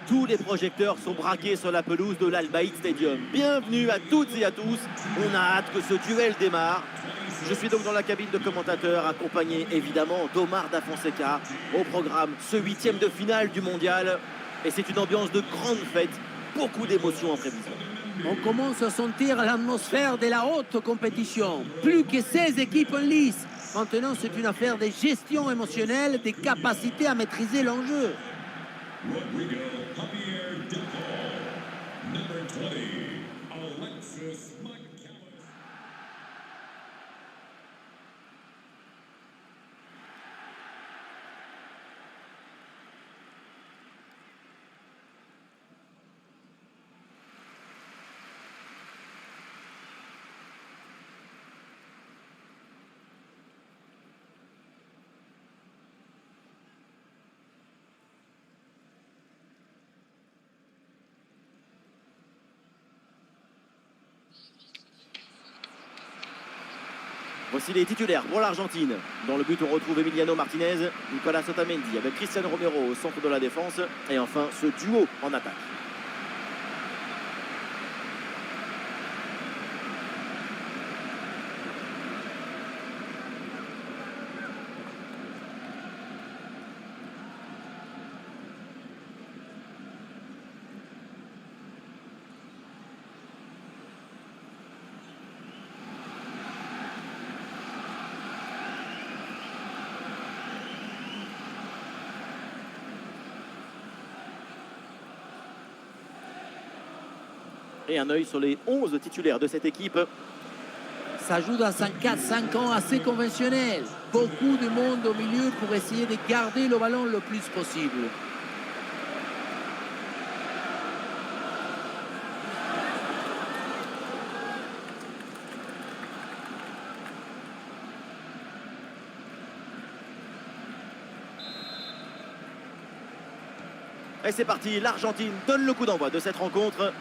Tous les projecteurs sont braqués sur la pelouse de l'Al Bayt Stadium. Bienvenue à toutes et à tous. On a hâte que ce duel démarre. Je suis donc dans la cabine de commentateur, accompagné évidemment d'Omar Da Fonseca. Au programme, ce huitième de finale du mondial. Et c'est une ambiance de grande fête. Beaucoup d'émotions en prévision. On commence à sentir l'atmosphère de la haute compétition. Plus que 16 équipes en lice. Maintenant, c'est une affaire de gestion émotionnelle, des capacités à maîtriser l'enjeu. Rodrigo Javier Delco, number 20, Alexis McAllister. Voici les titulaires pour l'Argentine. Dans le but, on retrouve Emiliano Martinez, Nicolas Otamendi avec Cristiano Romero au centre de la défense. Et enfin, ce duo en attaque. Et un œil sur les 11 titulaires de cette équipe. Ça joue dans un 4-5 ans assez conventionnel. Beaucoup de monde au milieu pour essayer de garder le ballon le plus possible. Et c'est parti, l'Argentine donne le coup d'envoi de cette rencontre.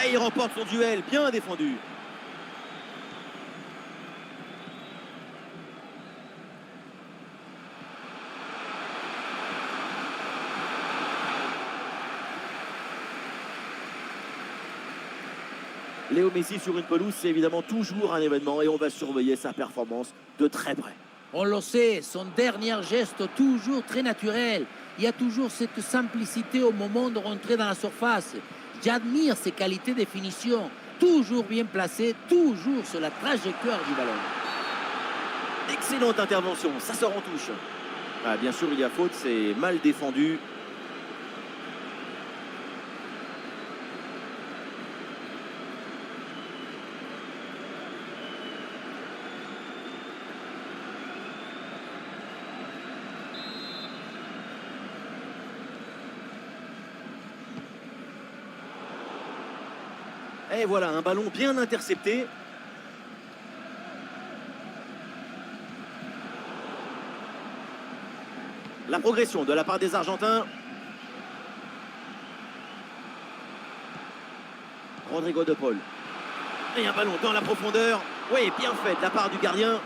Et il remporte son duel, bien défendu. Léo Messi sur une pelouse, c'est évidemment toujours un événement et on va surveiller sa performance de très près. On le sait, son dernier geste toujours très naturel. Il y a toujours cette simplicité au moment de rentrer dans la surface. J'admire ses qualités de finition. Toujours bien placé, toujours sur la trajectoire du ballon. Excellente intervention, ça sort en touche. Ah, bien sûr, il y a faute, c'est mal défendu. Et voilà, un ballon bien intercepté. La progression de la part des Argentins. Rodrigo de Paul. Et un ballon dans la profondeur. Oui, bien fait de la part du gardien.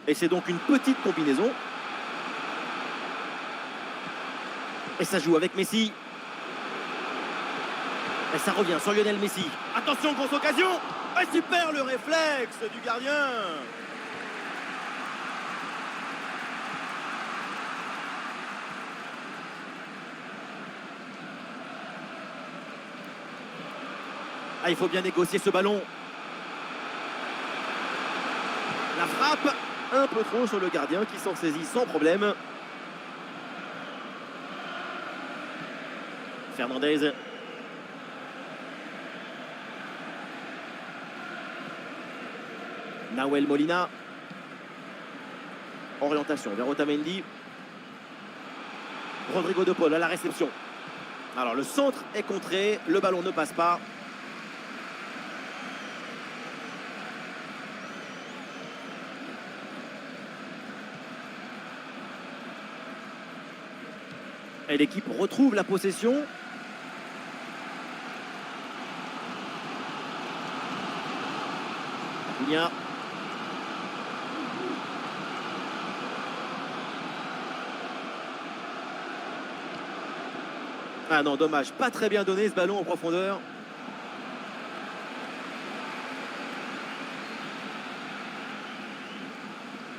Et c'est donc une petite combinaison. Et ça joue avec Messi. Et ça revient sur Lionel Messi. Attention, grosse occasion. Et super le réflexe du gardien. Ah, il faut bien négocier ce ballon. La frappe. Un peu trop sur le gardien qui s'en saisit sans problème. Fernandez. Nahuel Molina. Orientation vers Otamendi. Rodrigo de Paul à la réception. Alors le centre est contré, le ballon ne passe pas. Et l'équipe retrouve la possession. Acuna. Ah non, dommage. Pas très bien donné ce ballon en profondeur.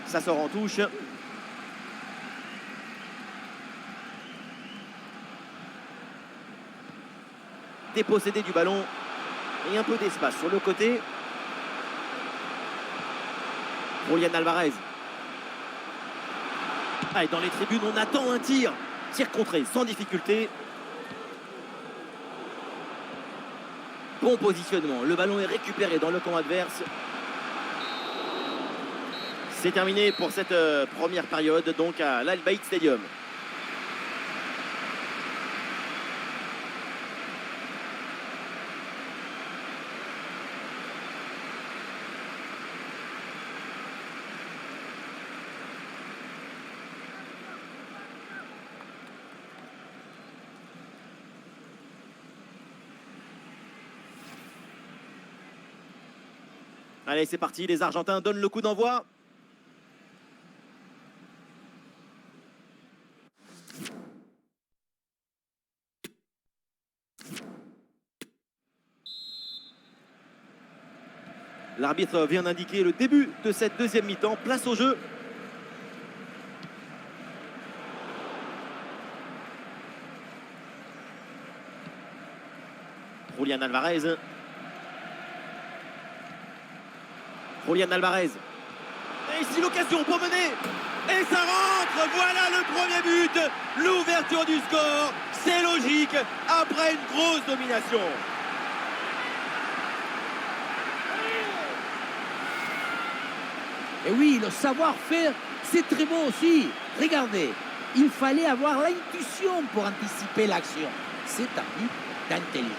Ça sort en touche. Dépossédé du ballon. Et un peu d'espace sur le côté. Julián Alvarez. Ah, et dans les tribunes, on attend un tir. Tir contré, sans difficulté. Bon positionnement. Le ballon est récupéré dans le camp adverse. C'est terminé pour cette première période, donc à l'Al Bayt Stadium. Allez, c'est parti, les Argentins donnent le coup d'envoi. L'arbitre vient d'indiquer le début de cette deuxième mi-temps. Place au jeu. Julián Alvarez. Julián Alvarez. Et ici l'occasion pour mener. Et ça rentre. Voilà le premier but. L'ouverture du score. C'est logique après une grosse domination. Et oui, le savoir-faire, c'est très bon aussi. Regardez, il fallait avoir l'intuition pour anticiper l'action. C'est un but d'intelligence.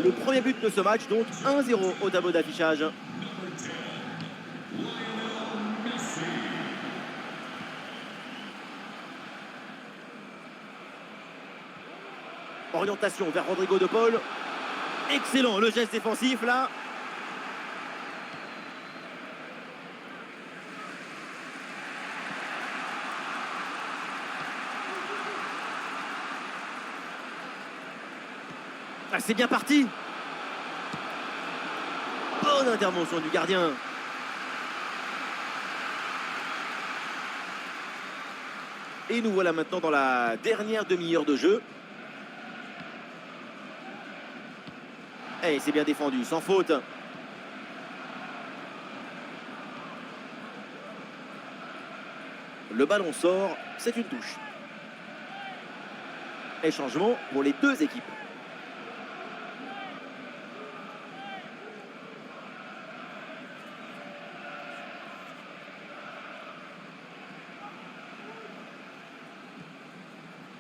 Le premier but de ce match, donc 1-0 au tableau d'affichage. Number 10, Lionel Messi. Orientation vers Rodrigo de Paul. Excellent le geste défensif là. Ah, c'est bien parti. Bonne intervention du gardien. Et nous voilà maintenant dans la dernière demi-heure de jeu. Et c'est bien défendu, sans faute. Le ballon sort, c'est une touche. Et changement pour les deux équipes.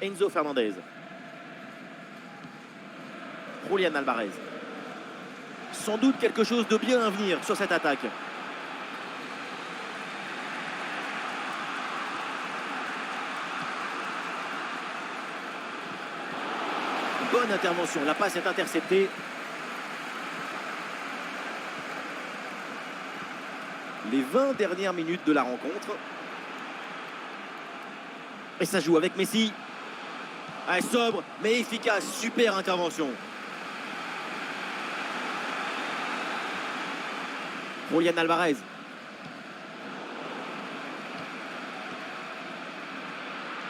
Enzo Fernandez. Julián Alvarez. Sans doute quelque chose de bien à venir sur cette attaque. Bonne intervention, la passe est interceptée. Les 20 dernières minutes de la rencontre. Et ça joue avec Messi. Ah, sobre, mais efficace. Super intervention. Julián Alvarez.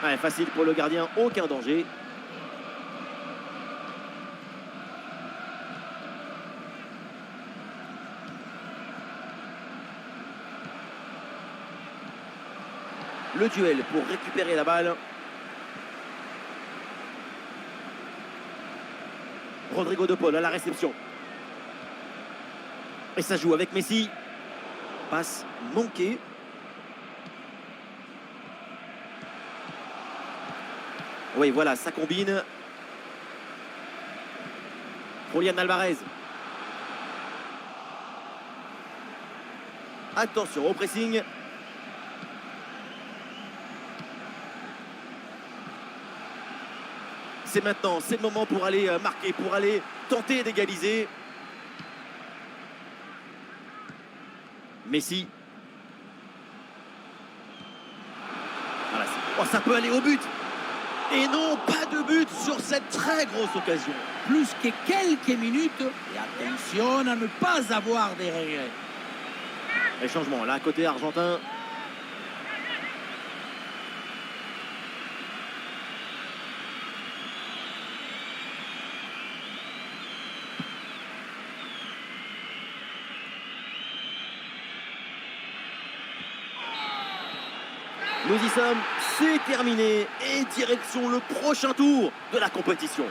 Ah, facile pour le gardien, aucun danger. Le duel pour récupérer la balle. Rodrigo de Paul à la réception. Et ça joue avec Messi. Passe manquée. Oui, voilà, ça combine. Julián Alvarez. Attention au pressing. C'est maintenant, c'est le moment pour aller marquer, pour aller tenter d'égaliser. Messi. Voilà, oh, ça peut aller au but. Et non, pas de but sur cette très grosse occasion. Plus que quelques minutes, et attention à ne pas avoir des regrets. Et changement là, côté argentin. Nous y sommes, c'est terminé et direction le prochain tour de la compétition.